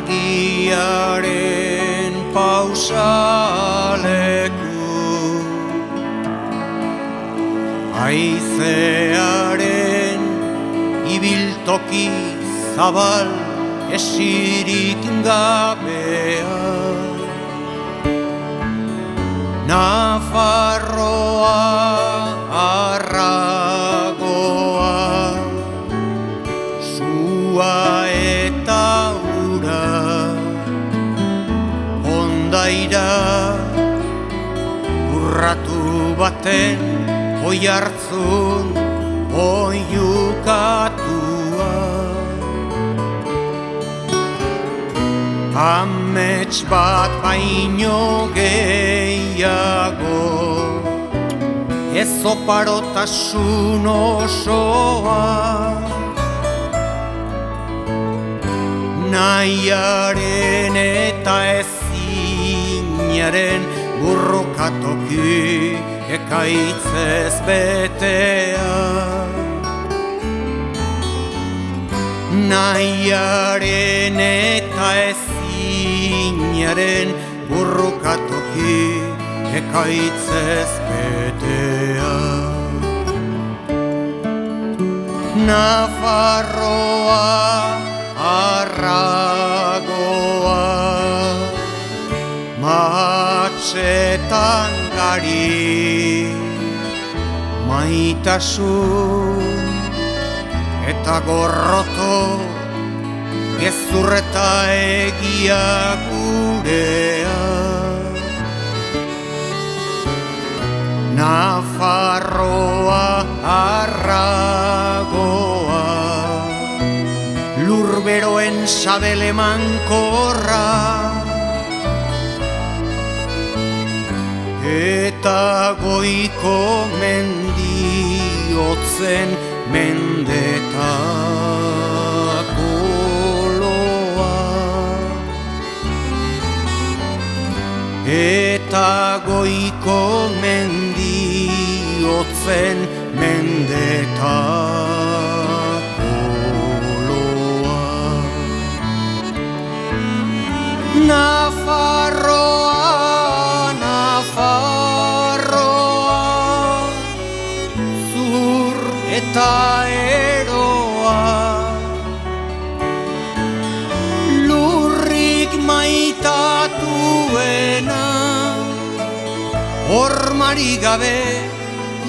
argiaren pausaleku, haizearen ibiltoki zabal esirik gabea. Nafarroa arragoa, sua eta ura, ondaira urratu baten oihartzun oiukatua. Amets bat baino gehiago, ez oparotasun osoa, nahiaren eta ezinaren burrukatoki ekaitzez betea. Nahiaren eta ezinaren burrukatoki ekaitzez betea. Nafarroa arragoa, matxetan gari, maitasun eta gorroto, gezur eta egia gurea. Nafarroa arragoa, lurberoen sabele mankorra, eta goiko mendiotzen mendetako loa. Eta goiko mendiotzen mendetako loa. Nafarroa, Nafarroa, zur eta eroa, lurrik maitatuena, hormari gabe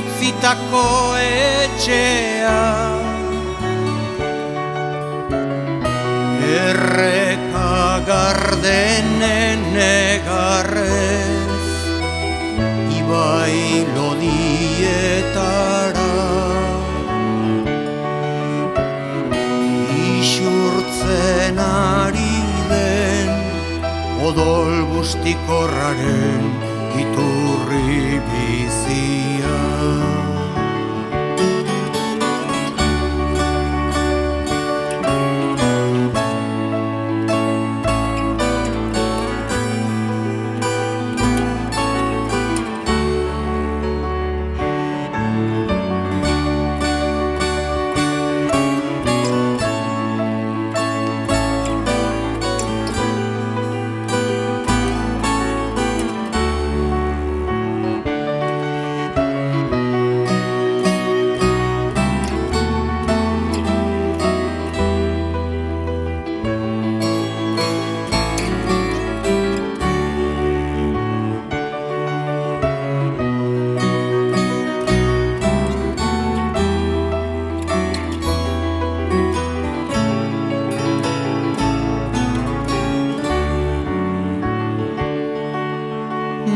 utzitako etxea. Erreka gardenen negarrez, ibai lodietara, isurtzen ari den odol bustikorraren iturri bizia.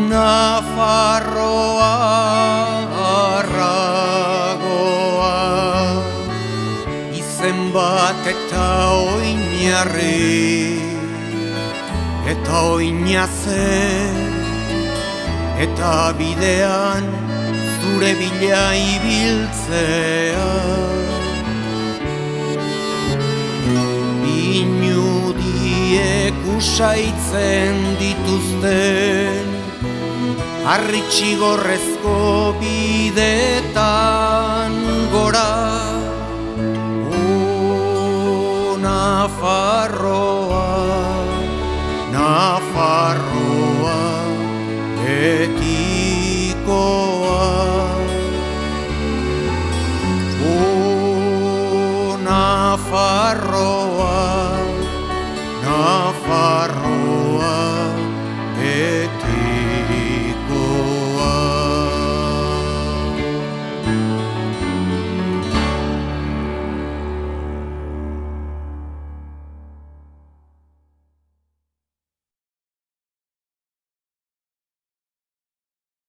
Nafarroa arragoa, izen bat eta oinarri, eta oinazen, eta bidean zure bila ibiltzea. Inudiek usaitzen dituzten harritxigorrezko bidetan gora. O Nafarroa, nafarro